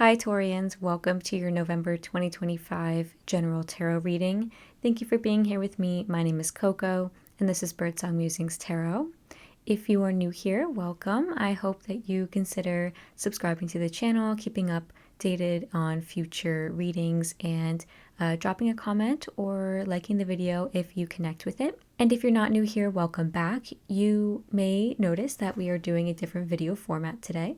Hi Taurians, welcome to your November 2025 General Tarot reading. Thank you for being here with me. My name is Coco, and this is Birdsong Musings Tarot. If you are new here, welcome. I hope that you consider subscribing to the channel, keeping updated on future readings, and dropping a comment or liking the video if you connect with it. And if you're not new here, welcome back. You may notice that we are doing a different video format today.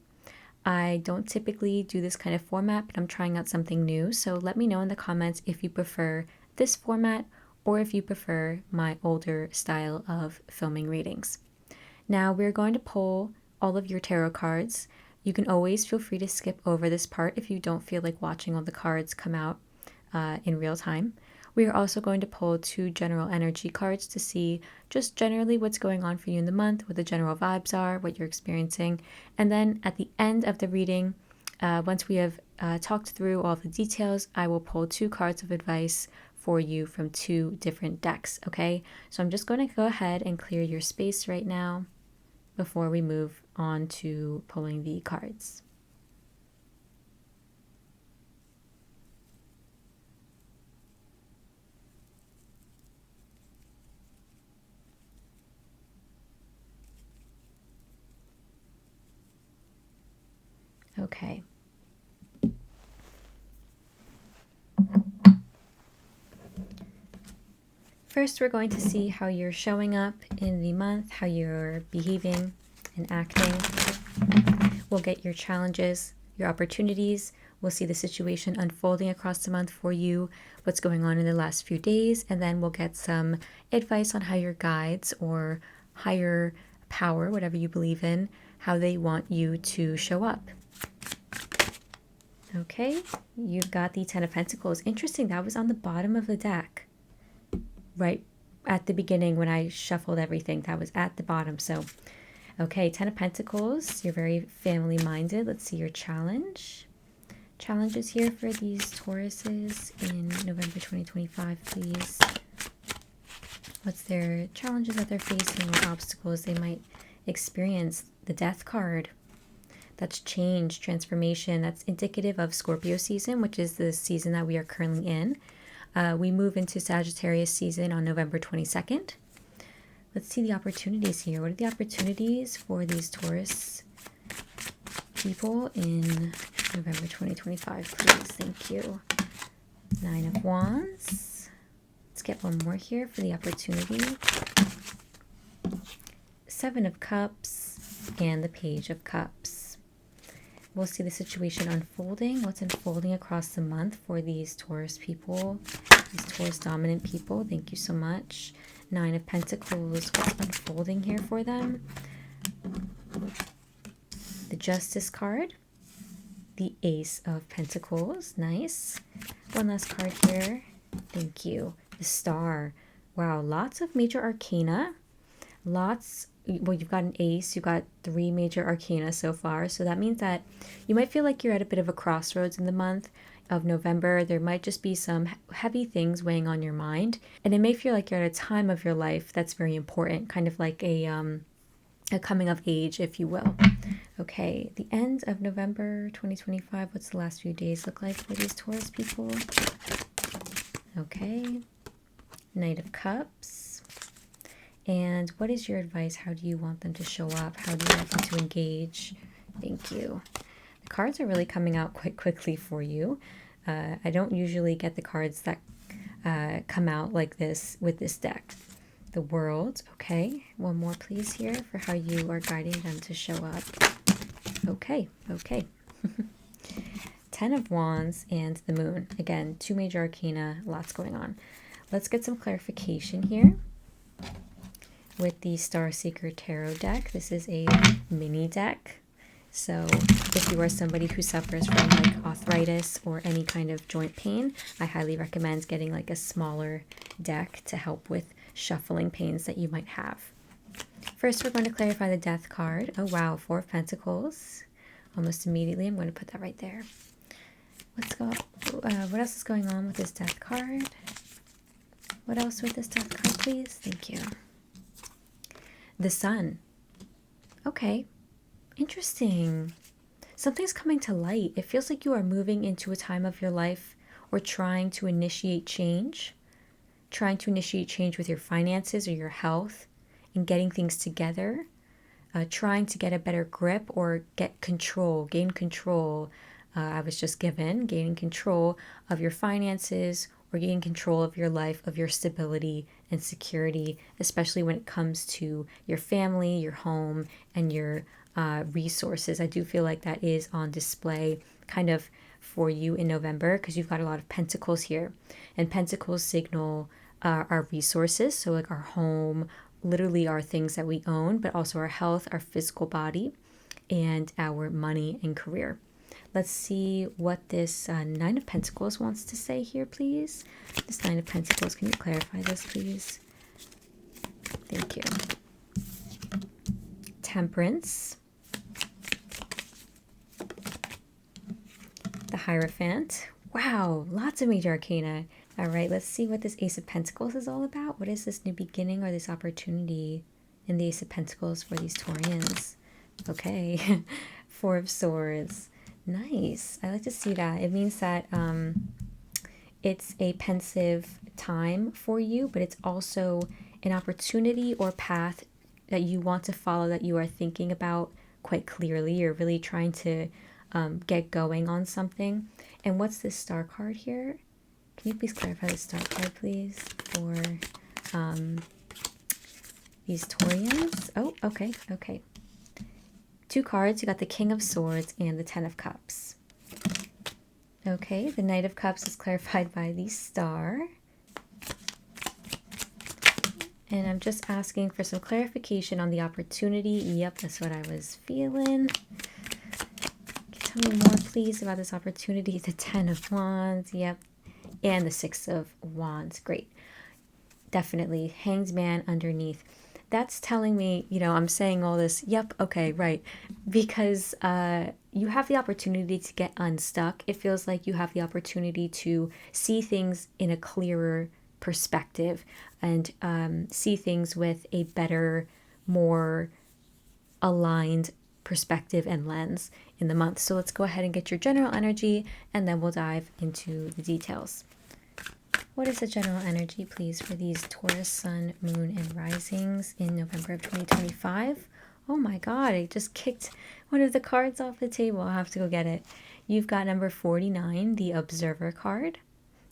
I don't typically do this kind of format, but I'm trying out something new. So let me know in the comments if you prefer this format or if you prefer my older style of filming readings. Now we're going to pull all of your tarot cards. You can always feel free to skip over this part if you don't feel like watching all the cards come out in real time. We are also going to pull 2 general energy cards to see just generally what's going on for you in the month, what the general vibes are, what you're experiencing. And then at the end of the reading, once we have talked through all the details, I will pull 2 cards of advice for you from 2 different decks, okay? So I'm just going to go ahead and clear your space right now before we move on to pulling the cards. Okay. First, we're going to see how you're showing up in the month, how you're behaving and acting. We'll get your challenges, your opportunities. We'll see the situation unfolding across the month for you, what's going on in the last few days, and then we'll get some advice on how your guides or higher power, whatever you believe in, how they want you to show up. Okay, you've got the 10 of Pentacles. Interesting, that was on the bottom of the deck. Right at the beginning when I shuffled everything, that was at the bottom. So, okay, 10 of Pentacles, you're very family-minded. Let's see your challenge. Challenges here for these Tauruses in November 2025, please. What's their challenges that they're facing or obstacles they might experience? The Death card. That's change, transformation. That's indicative of Scorpio season, which is the season that we are currently in. We move into Sagittarius season on November 22nd. Let's see the opportunities here. What are the opportunities for these Taurus people in November 2025, please? Thank you. 9 of Wands. Let's get one more here for the opportunity. 7 of Cups and the Page of Cups. We'll see the situation unfolding. What's unfolding across the month for these Taurus people, these Taurus dominant people. Thank you so much. 9 of Pentacles. What's unfolding here for them? The Justice card. The Ace of Pentacles. Nice. One last card here. Thank you. The Star. Wow, lots of major arcana. Lots. Well, you've got an ace, you've got 3 major arcana so far. So that means that you might feel like you're at a bit of a crossroads in the month of November. There might just be some heavy things weighing on your mind. And it may feel like you're at a time of your life that's very important, kind of like a coming of age, if you will. Okay, the end of November 2025. What's the last few days look like for these Taurus people? Okay, Knight of Cups. And what is your advice? How do you want them to show up? How do you want them to engage? Thank you. The cards are really coming out quite quickly for you. I don't usually get the cards that come out like this with this deck. The World. Okay. One more, please, here for how you are guiding them to show up. Okay. Okay. 10 of Wands and the Moon. Again, 2 major arcana. Lots going on. Let's get some clarification here. With the Star Seeker Tarot deck. This is a mini deck. So if you are somebody who suffers from like arthritis or any kind of joint pain, I highly recommend getting like a smaller deck to help with shuffling pains that you might have. First, we're going to clarify the Death card. Oh wow, 4 of Pentacles. Almost immediately, I'm going to put that right there. Let's go. What else is going on with this Death card? What else with this Death card, please? Thank you. The Sun. Okay, interesting. something's coming to light. It feels like you are moving into a time of your life or trying to initiate change with your finances or your health and getting things together, trying to get a better grip or gain control. I was just given gaining control of your finances or gaining control of your life, of your stability and security, especially when it comes to your family, your home, and your resources. I do feel like that is on display kind of for you in November because you've got a lot of pentacles here, and pentacles signal our resources. So like our home, literally our things that we own, but also our health, our physical body, and our money and career. Let's see what this Nine of Pentacles wants to say here, please. This Nine of Pentacles, can you clarify this, please? Thank you. Temperance. The Hierophant. Wow, lots of major arcana. All right, let's see what this Ace of Pentacles is all about. What is this new beginning or this opportunity in the Ace of Pentacles for these Taurians? Okay, Four of Swords. Nice. I like to see that. It means that it's a pensive time for you, but it's also an opportunity or path that you want to follow, that you are thinking about quite clearly. You're really trying to get going on something. And what's this Star card here? Can you please clarify the Star card, please, for these Taurians? Oh, okay, okay. Two cards. You got the King of Swords and the Ten of Cups. Okay, the Knight of Cups is clarified by the Star. And I'm just asking for some clarification on the opportunity. Yep, that's what I was feeling. Tell me more, please, about this opportunity. The Ten of Wands. Yep. And the Six of Wands. Great. Definitely. Hanged Man underneath. That's telling me, you know, I'm saying all this. Yep. Okay. Right. Because you have the opportunity to get unstuck. It feels like you have the opportunity to see things in a clearer perspective and see things with a better, more aligned perspective and lens in the month. So let's go ahead and get your general energy and then we'll dive into the details. What is the general energy, please, for these Taurus, Sun, Moon, and Risings in November of 2025? Oh my God, I just kicked one of the cards off the table. I'll have to go get it. You've got number 49, the Observer card.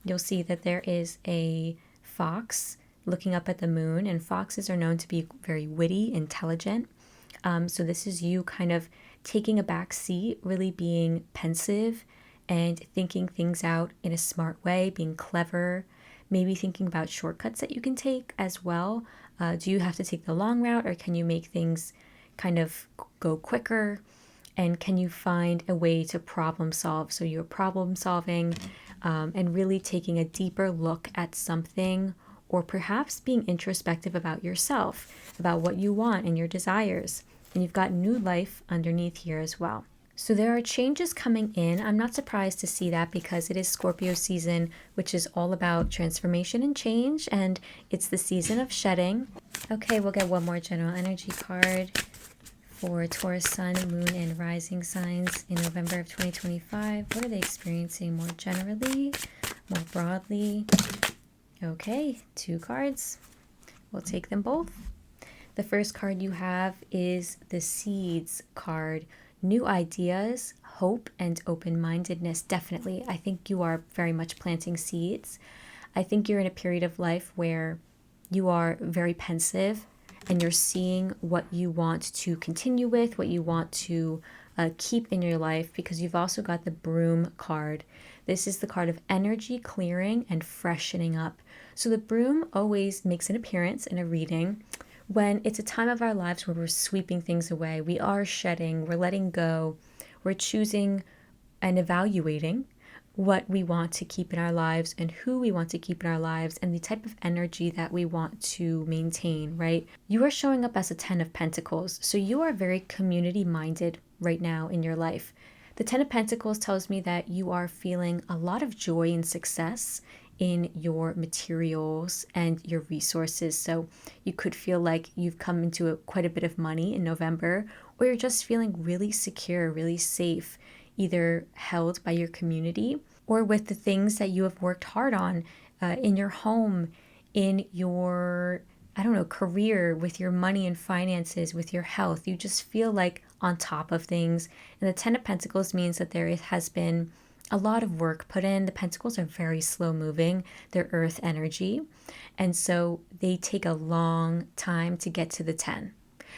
You'll see that there is a fox looking up at the moon, and foxes are known to be very witty, intelligent. So this is you kind of taking a back seat, really being pensive and thinking things out in a smart way, being clever, maybe thinking about shortcuts that you can take as well. Do you have to take the long route, or can you make things kind of go quicker? And can you find a way to problem solve? So you're problem solving and really taking a deeper look at something, or perhaps being introspective about yourself, about what you want and your desires. And you've got new life underneath here as well. So there are changes coming in. I'm not surprised to see that because it is Scorpio season, which is all about transformation and change, and it's the season of shedding. Okay, we'll get one more general energy card for Taurus, Sun, Moon, and Rising signs in November of 2025. What are they experiencing more generally, more broadly? Okay, two cards. We'll take them both. The first card you have is the Seeds card. New ideas, hope, and open-mindedness. Definitely. I think you are very much planting seeds. I think you're in a period of life where you are very pensive and you're seeing what you want to continue with, what you want to keep in your life, because you've also got the Broom card. This is the card of energy clearing and freshening up. So the Broom always makes an appearance in a reading when it's a time of our lives where we're sweeping things away. We are shedding, we're letting go, we're choosing and evaluating what we want to keep in our lives and who we want to keep in our lives and the type of energy that we want to maintain, right? You are showing up as a 10 of Pentacles, so you are very community-minded right now in your life. The 10 of Pentacles tells me that you are feeling a lot of joy and success in your materials and your resources. So you could feel like you've come into quite a bit of money in November, or you're just feeling really secure, really safe, either held by your community or with the things that you have worked hard on in your home, in your, I don't know, career, with your money and finances, with your health. You just feel like on top of things. And the Ten of Pentacles means that there has been a lot of work put in. The Pentacles are very slow moving, they're earth energy. And so they take a long time to get to the 10.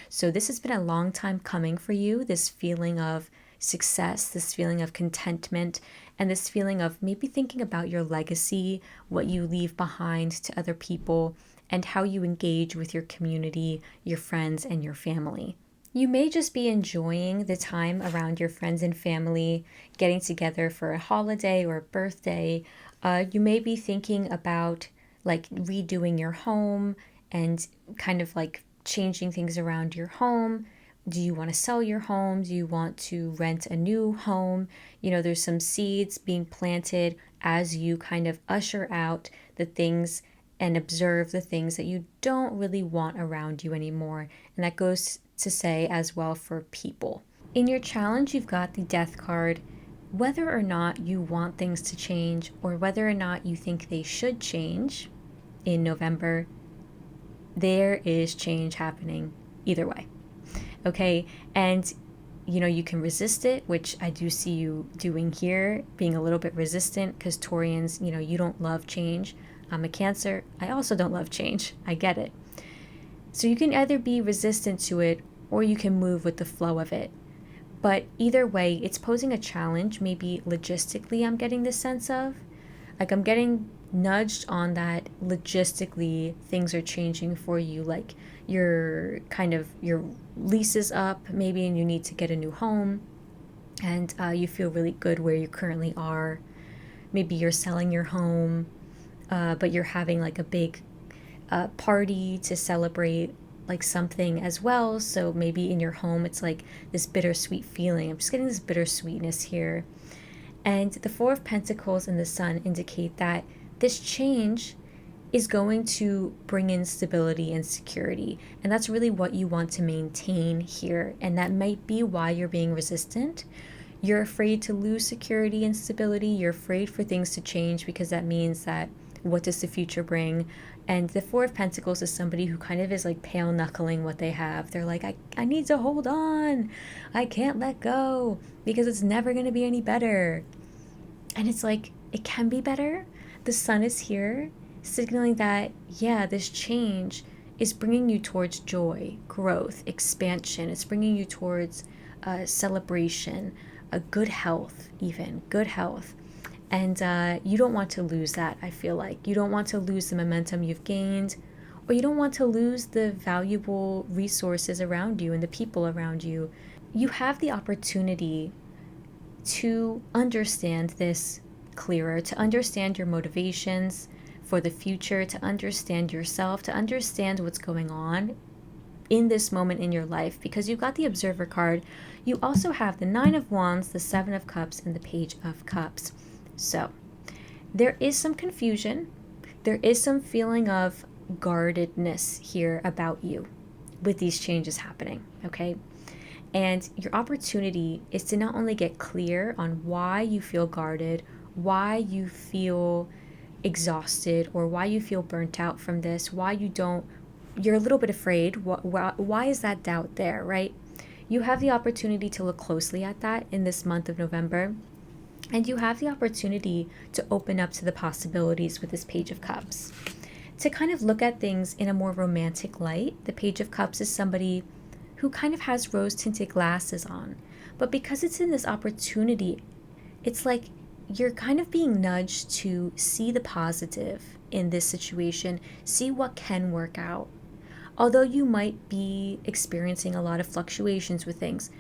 So this has been a long time coming for you, this feeling of success, this feeling of contentment, and this feeling of maybe thinking about your legacy, what you leave behind to other people, and how you engage with your community, your friends, and your family. You may just be enjoying the time around your friends and family, getting together for a holiday or a birthday. You may be thinking about like redoing your home and kind of like changing things around your home. Do you want to sell your home? Do you want to rent a new home? You know, there's some seeds being planted as you kind of usher out the things and observe the things that you don't really want around you anymore. And that goes to say as well for people. In your challenge, you've got the Death card. Whether or not you want things to change or whether or not you think they should change in November, there is change happening either way. Okay, and you know, you can resist it, which I do see you doing here, being a little bit resistant, because Taurians, you know, you don't love change. I'm a Cancer. I also don't love change. I get it. So you can either be resistant to it or you can move with the flow of it. But either way, it's posing a challenge, maybe logistically, I'm getting the sense of. Like I'm getting nudged on that logistically things are changing for you. Like your lease is up maybe and you need to get a new home and you feel really good where you currently are. Maybe you're selling your home, but you're having like a big party to celebrate like something as well. So maybe in your home it's like this bittersweet feeling. I'm just getting this bittersweetness here. And the Four of Pentacles and the Sun indicate that this change is going to bring in stability and security. And that's really what you want to maintain here. And that might be why you're being resistant. You're afraid to lose security and stability. You're afraid for things to change because that means that what does the future bring? And the Four of Pentacles is somebody who kind of is like pale knuckling what they have. They're like, I need to hold on. I can't let go because it's never going to be any better. And it's like, it can be better. The Sun is here, signaling that, yeah, this change is bringing you towards joy, growth, expansion. It's bringing you towards celebration, a good health, even good health. And you don't want to lose that, I feel like. You don't want to lose the momentum you've gained, or you don't want to lose the valuable resources around you and the people around you. You have the opportunity to understand this clearer, to understand your motivations for the future, to understand yourself, to understand what's going on in this moment in your life, because you've got the Observer card. You also have the Nine of Wands, the Seven of Cups, and the Page of Cups. So there is some confusion. There is some feeling of guardedness here about you with these changes happening, okay? And your opportunity is to not only get clear on why you feel guarded, why you feel exhausted, or why you feel burnt out from this, why you're a little bit afraid. Why is that doubt there, right? You have the opportunity to look closely at that in this month of November. And you have the opportunity to open up to the possibilities with this Page of Cups. To kind of look at things in a more romantic light, the Page of Cups is somebody who kind of has rose-tinted glasses on. But because it's in this opportunity, it's like you're kind of being nudged to see the positive in this situation, see what can work out. Although you might be experiencing a lot of fluctuations with things,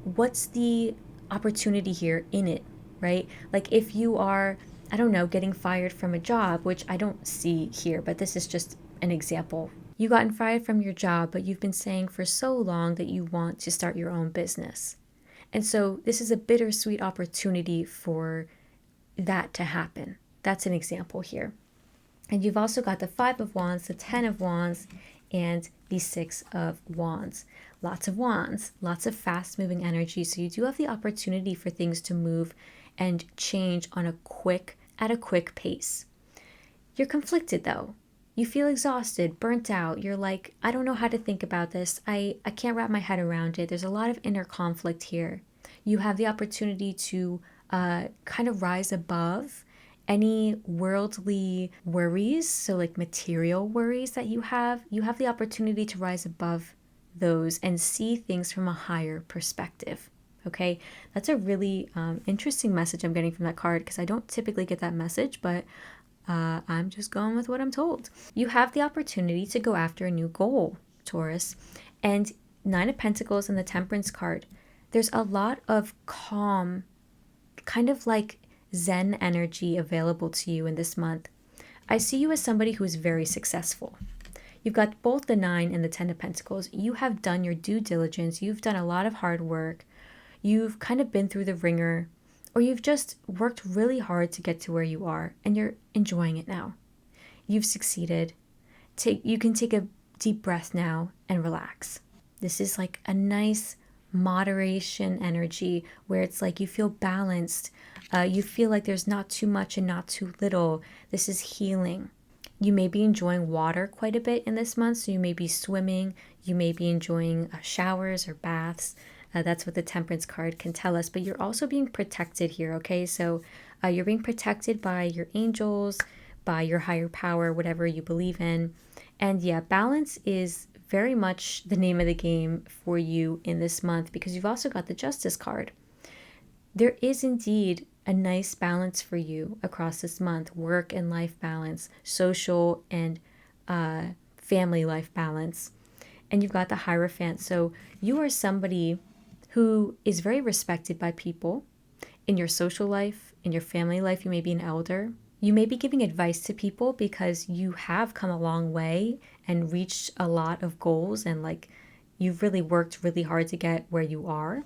what's the opportunity here in it, right? Like if you are, I don't know, getting fired from a job, which I don't see here, but this is just an example. You gotten fired from your job, but you've been saying for so long that you want to start your own business. And so this is a bittersweet opportunity for that to happen. That's an example here. And you've also got the Five of Wands, the Ten of Wands, and the Six of Wands. Lots of wands, lots of fast-moving energy. So you do have the opportunity for things to move and change at a quick pace. You're conflicted though. You feel exhausted, burnt out. You're like, I don't know how to think about this. I can't wrap my head around it. There's a lot of inner conflict here. You have the opportunity to kind of rise above any worldly worries, so like material worries that you have the opportunity to rise above those and see things from a higher perspective. Okay, that's a really interesting message I'm getting from that card, because I don't typically get that message, but I'm just going with what I'm told. You have the opportunity to go after a new goal, Taurus. And Nine of Pentacles and the Temperance card, there's a lot of calm, kind of like Zen energy available to you in this month. I see you as somebody who is very successful. You've got both the 9 and the 10 of Pentacles. You have done your due diligence. You've done a lot of hard work. You've kind of been through the ringer, or you've just worked really hard to get to where you are, and you're enjoying it now. You've succeeded. You can take a deep breath now and relax. This is like a nice moderation energy where it's like you feel balanced. You feel like there's not too much and not too little. This is healing. You may be enjoying water quite a bit in this month, so you may be swimming. You may be enjoying showers or baths. That's what the Temperance card can tell us. But you're also being protected here, okay? So you're being protected by your angels, by your higher power, whatever you believe in. And yeah, balance is very much the name of the game for you in this month, because you've also got the Justice card. There is indeed a nice balance for you across this month: work and life balance, social and family life balance. And you've got the Hierophant. So you are somebody who is very respected by people in your social life, in your family life. You may be an elder. You may be giving advice to people because you have come a long way and reached a lot of goals, and like you've really worked really hard to get where you are.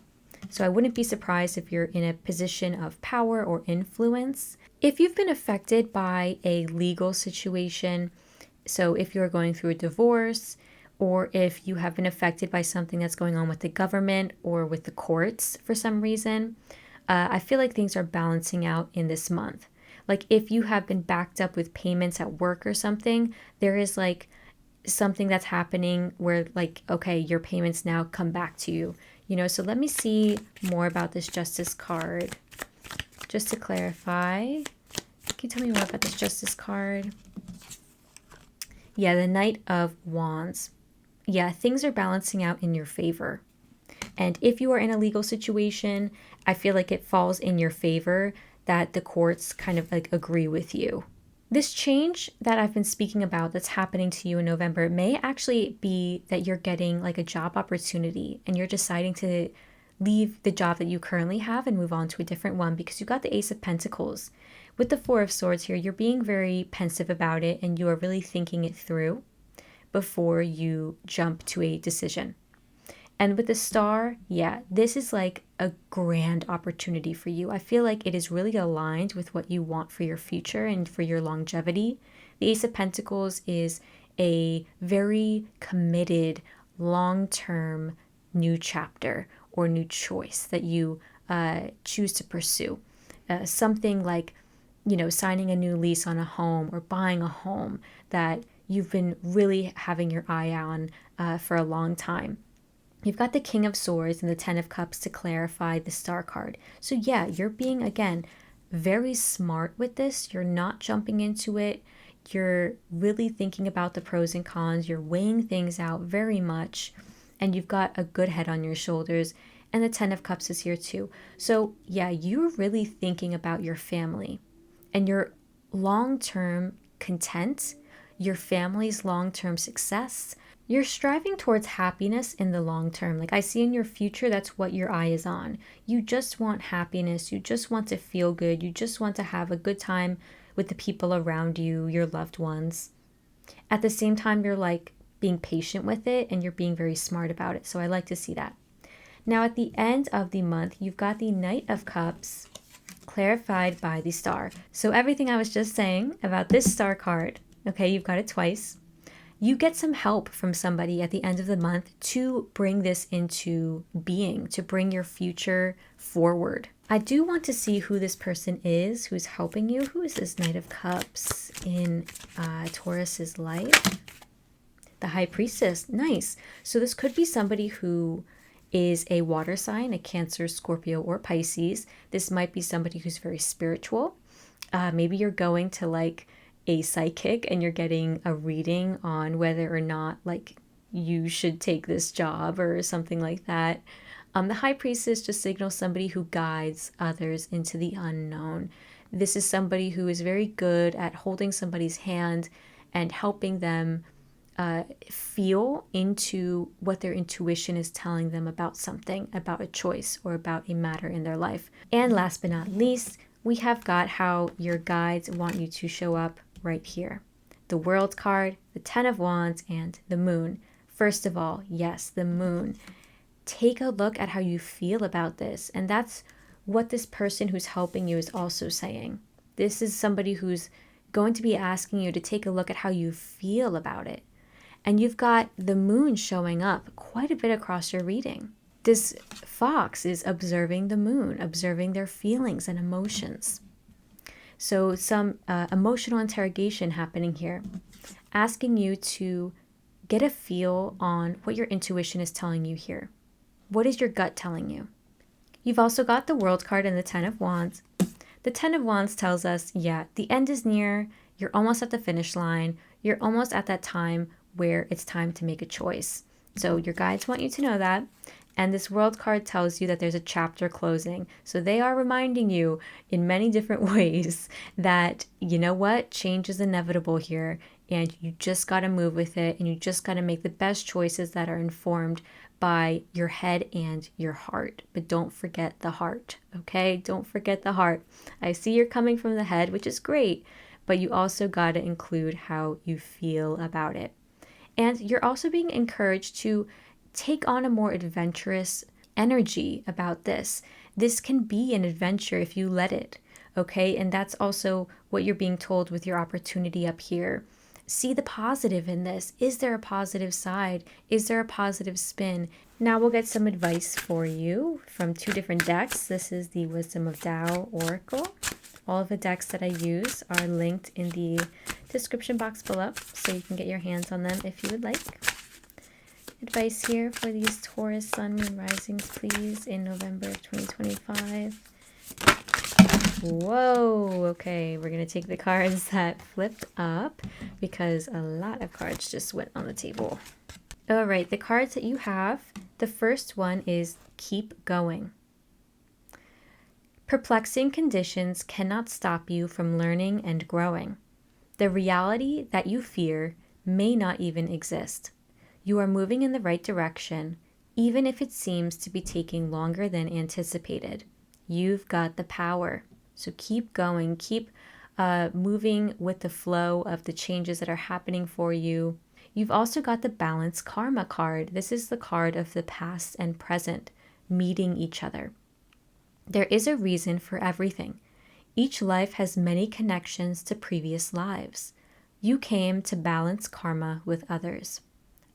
So I wouldn't be surprised if you're in a position of power or influence. If you've been affected by a legal situation, so if you're going through a divorce, or if you have been affected by something that's going on with the government or with the courts for some reason, I feel like things are balancing out in this month. Like if you have been backed up with payments at work or something, there is like something that's happening where like, okay, your payments now come back to you. So let me see more about this Justice card. Just to clarify, can you tell me more about this Justice card? Yeah, the Knight of Wands. Yeah, things are balancing out in your favor. And if you are in a legal situation, I feel like it falls in your favor that the courts kind of like agree with you. This change that I've been speaking about that's happening to you in November may actually be that you're getting like a job opportunity and you're deciding to leave the job that you currently have and move on to a different one, because you got the Ace of Pentacles. With the Four of Swords here, you're being very pensive about it and you are really thinking it through before you jump to a decision. And with the Star, yeah, this is like a grand opportunity for you. I feel like it is really aligned with what you want for your future and for your longevity. The Ace of Pentacles is a very committed, long-term new chapter or new choice that you choose to pursue. Something like, signing a new lease on a home or buying a home that you've been really having your eye on for a long time. You've got the King of Swords and the Ten of Cups to clarify the Star card. So yeah, you're being, again, very smart with this. You're not jumping into it. You're really thinking about the pros and cons. You're weighing things out very much. And you've got a good head on your shoulders. And the Ten of Cups is here too. So yeah, you're really thinking about your family and your long-term content, your family's long-term success. You're striving towards happiness in the long term. Like I see in your future, that's what your eye is on. You just want happiness. You just want to feel good. You just want to have a good time with the people around you, your loved ones. At the same time, you're like being patient with it and you're being very smart about it. So I like to see that. Now at the end of the month, you've got the Knight of Cups clarified by the Star. So everything I was just saying about this Star card, Okay, you've got it twice. You get some help from somebody at the end of the month to bring this into being, to bring your future forward. I do want to see who this person is who's helping you. Who is this Knight of Cups in Taurus's life? The High Priestess. Nice. So this could be somebody who is a water sign, a Cancer, Scorpio, or Pisces. This might be somebody who's very spiritual. Maybe you're going to like a psychic and you're getting a reading on whether or not like you should take this job or something like that. The High Priestess just signals somebody who guides others into the unknown. This is somebody who is very good at holding somebody's hand and helping them feel into what their intuition is telling them about something, about a choice, or about a matter in their life. And last but not least, we have got how your guides want you to show up right here. The World card, the Ten of Wands, and the Moon. First of all, yes, the Moon. Take a look at how you feel about this. And that's what this person who's helping you is also saying. This is somebody who's going to be asking you to take a look at how you feel about it. And you've got the Moon showing up quite a bit across your reading. This fox is observing the Moon, observing their feelings and emotions. So some emotional interrogation happening here, asking you to get a feel on what your intuition is telling you here. What is your gut telling you? You've also got the World card and the Ten of Wands. The Ten of Wands tells us, yeah, the end is near. You're almost at the finish line. You're almost at that time where it's time to make a choice. So your guides want you to know that. And this World card tells you that there's a chapter closing. So they are reminding you in many different ways that, you know what, change is inevitable here. And you just got to move with it. And you just got to make the best choices that are informed by your head and your heart. But don't forget the heart, okay? Don't forget the heart. I see you're coming from the head, which is great. But you also got to include how you feel about it. And you're also being encouraged to take on a more adventurous energy about this. This can be an adventure if you let it, okay? And that's also what you're being told with your opportunity up here. See the positive in this. Is there a positive side? Is there a positive spin? Now we'll get some advice for you from two different decks. This is the Wisdom of Tao Oracle. All of the decks that I use are linked in the description box below, so you can get your hands on them if you would like. Advice here for these Taurus Sun, Moon, Risings, please, in November of 2025. Whoa, okay, we're going to take the cards that flipped up because a lot of cards just went on the table. All right, the cards that you have, the first one is Keep Going. Perplexing conditions cannot stop you from learning and growing. The reality that you fear may not even exist. You are moving in the right direction, even if it seems to be taking longer than anticipated. You've got the power. So keep going, keep moving with the flow of the changes that are happening for you. You've also got the Balance Karma card. This is the card of the past and present meeting each other. There is a reason for everything. Each life has many connections to previous lives. You came to balance karma with others.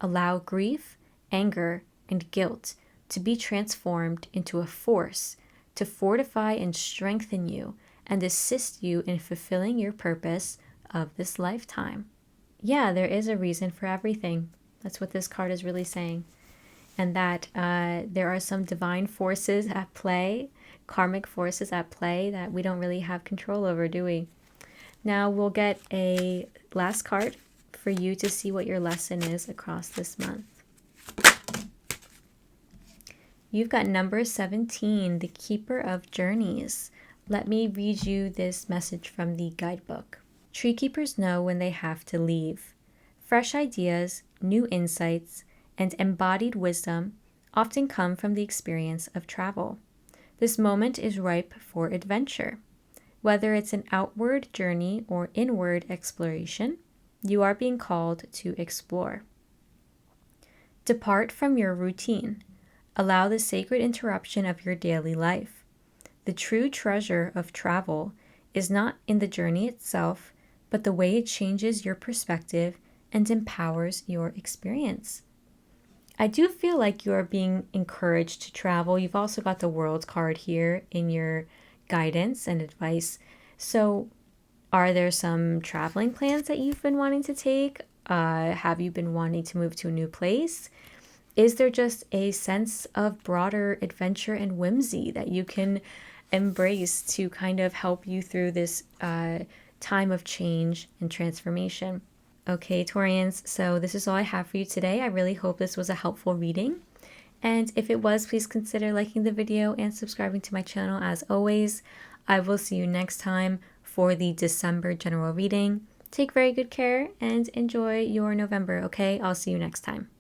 Allow grief, anger, and guilt to be transformed into a force to fortify and strengthen you and assist you in fulfilling your purpose of this lifetime. Yeah, there is a reason for everything. That's what this card is really saying. And that there are some divine forces at play, karmic forces at play that we don't really have control over, do we? Now we'll get a last card for you to see what your lesson is across this month. You've got number 17, the Keeper of Journeys. Let me read you this message from the guidebook. Tree keepers know when they have to leave. Fresh ideas, new insights, and embodied wisdom often come from the experience of travel. This moment is ripe for adventure. Whether it's an outward journey or inward exploration, you are being called to explore. Depart from your routine. Allow the sacred interruption of your daily life. The true treasure of travel is not in the journey itself, but the way it changes your perspective and empowers your experience. I do feel like you're being encouraged to travel. You've also got the World card here in your guidance and advice. So, are there some traveling plans that you've been wanting to take? Have you been wanting to move to a new place? Is there just a sense of broader adventure and whimsy that you can embrace to kind of help you through this time of change and transformation? Okay, Taurians, so this is all I have for you today. I really hope this was a helpful reading. And if it was, please consider liking the video and subscribing to my channel as always. I will see you next time for the December general reading. Take very good care and enjoy your November, okay? I'll see you next time.